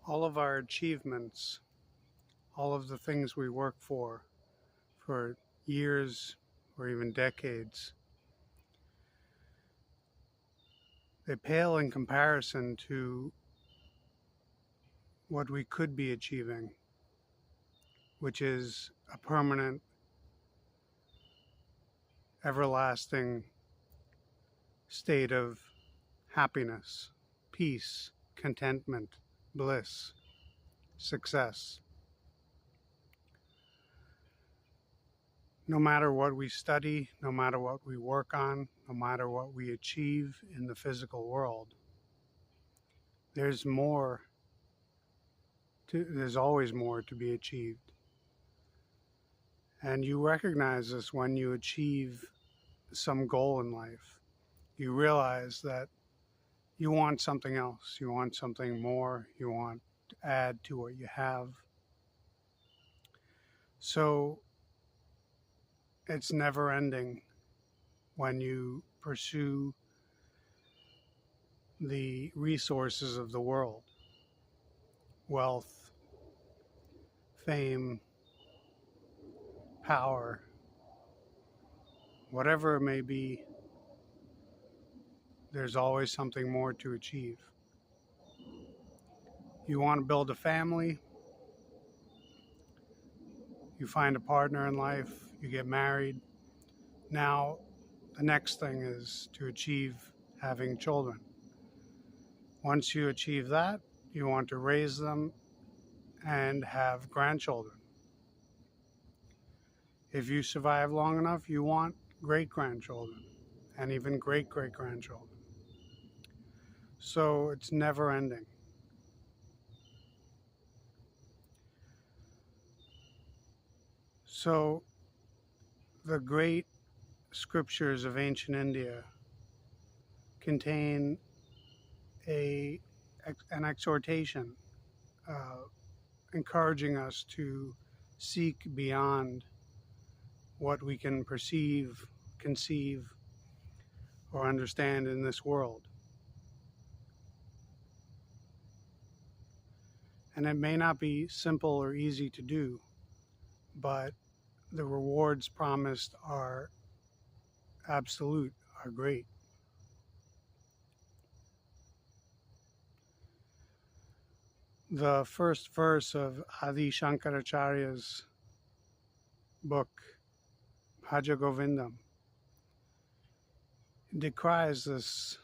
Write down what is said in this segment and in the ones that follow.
All of our achievements, all of the things we work for years or even decades, they pale in comparison to what we could be achieving, which is a permanent, everlasting state of happiness, peace, contentment, bliss, success. No matter what we study, no matter what we work on, no matter what we achieve in the physical world, there's more there's always more to be achieved. And you recognize this when you achieve some goal in life. You realize that you want something else. You want something more. You want to add to what you have. So it's never ending when you pursue the resources of the world, wealth, fame, power, whatever it may be. There's always something more to achieve. You want to build a family, you find a partner in life, you get married. Now, the next thing is to achieve having children. Once you achieve that, you want to raise them and have grandchildren. If you survive long enough, you want great-grandchildren and even great-great-grandchildren. So it's never ending. So the great scriptures of ancient India contain an exhortation encouraging us to seek beyond what we can perceive, conceive, or understand in this world. And it may not be simple or easy to do, but the rewards promised are absolute, are great. The first verse of Adi Shankaracharya's book, Bhaja Govindam, decries this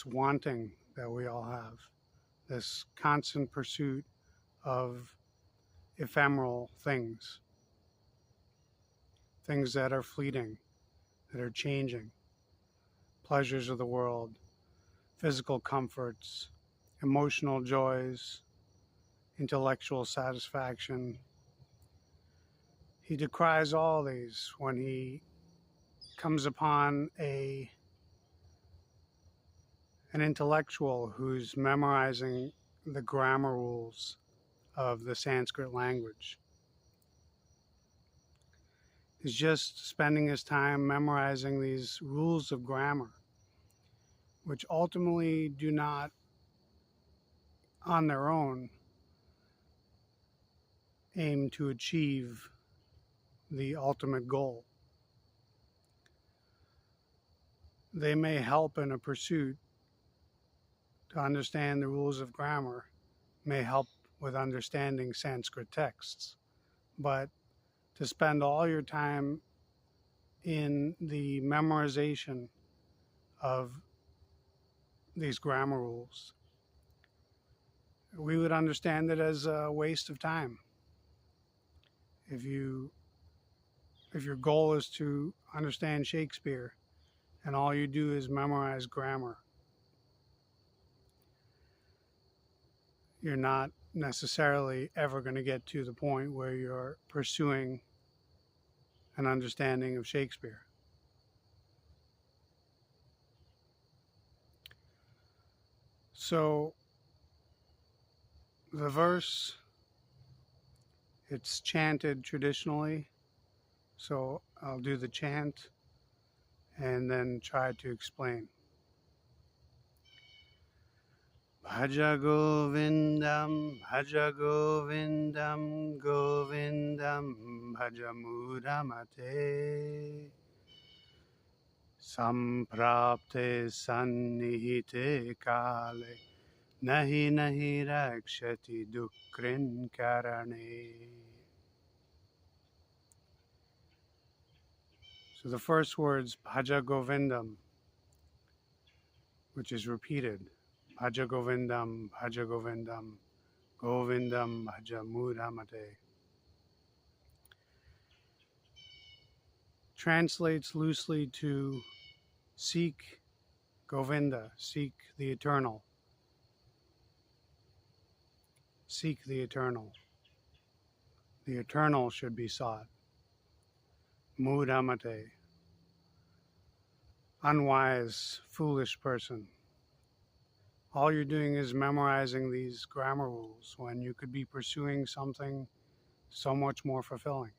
wanting that we all have, this constant pursuit of ephemeral things, things that are fleeting, that are changing, pleasures of the world, physical comforts, emotional joys, intellectual satisfaction. He decries all these when he comes upon an intellectual who's memorizing the grammar rules of the Sanskrit language. He's just spending his time memorizing these rules of grammar, which ultimately do not, on their own, aim to achieve the ultimate goal. They may help in a pursuit to understand the rules of grammar, may help with understanding Sanskrit texts, but to spend all your time in the memorization of these grammar rules, we would understand it as a waste of time. If your goal is to understand Shakespeare and all you do is memorize grammar, you're not necessarily ever going to get to the point where you're pursuing an understanding of Shakespeare. So the verse, it's chanted traditionally, so I'll do the chant and then try to explain. Bhaja Govindam, Bhaja Govindam, Govindam, Bhaja Mudamate. Samprapte sannihite kale, nahi nahi rakshati dukrin karane. So the first words, Bhaja Govindam, which is repeated. Bhaja Govindam, Bhaja Govindam, Govindam Bhaja Mudamate. Translates loosely to seek Govinda, seek the eternal. Seek the eternal. The eternal should be sought. Mudamate. Unwise, foolish person. All you're doing is memorizing these grammar rules when you could be pursuing something so much more fulfilling.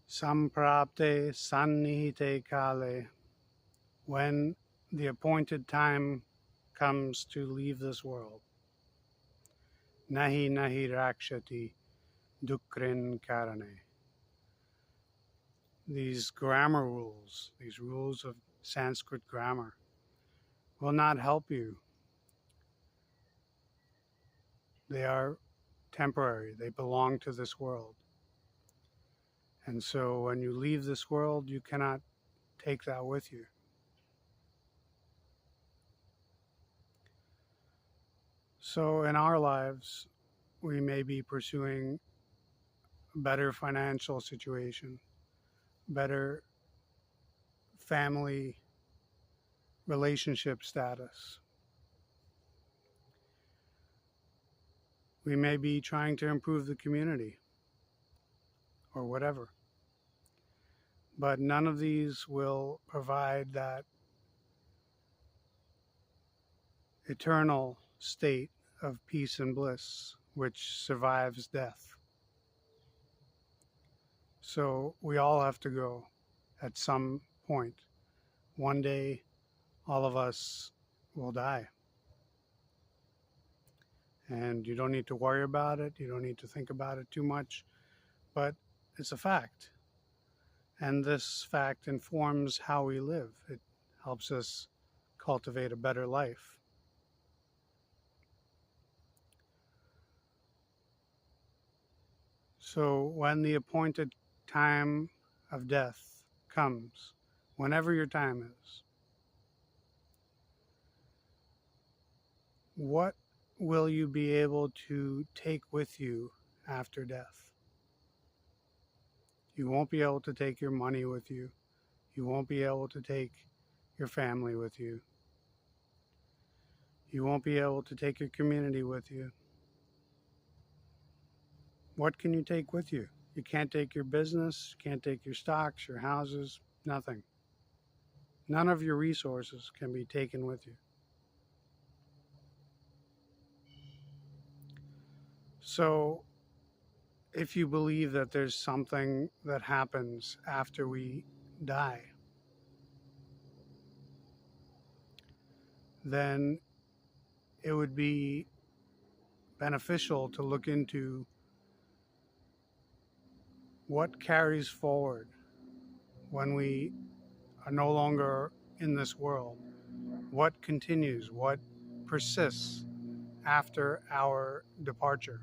Samprapte sannihite kale. When the appointed time comes to leave this world. Nahi nahi rakshati dukrin karane. These grammar rules, these rules of Sanskrit grammar, will not help you. They are temporary. They belong to this world. And so when you leave this world, you cannot take that with you. So in our lives, we may be pursuing a better financial situation, better family relationship status. We may be trying to improve the community or whatever. But none of these will provide that eternal state of peace and bliss which survives death. So we all have to go at some point. One day, all of us will die. And you don't need to worry about it. You don't need to think about it too much. But it's a fact. And this fact informs how we live. It helps us cultivate a better life. So when the appointed time of death comes, whenever your time is, what will you be able to take with you after death? You won't be able to take your money with you. You won't be able to take your family with you. You won't be able to take your community with you. What can you take with you? You can't take your business, you can't take your stocks, your houses, nothing. None of your resources can be taken with you. So if you believe that there's something that happens after we die, then it would be beneficial to look into what carries forward when we are no longer in this world. What continues, what persists after our departure.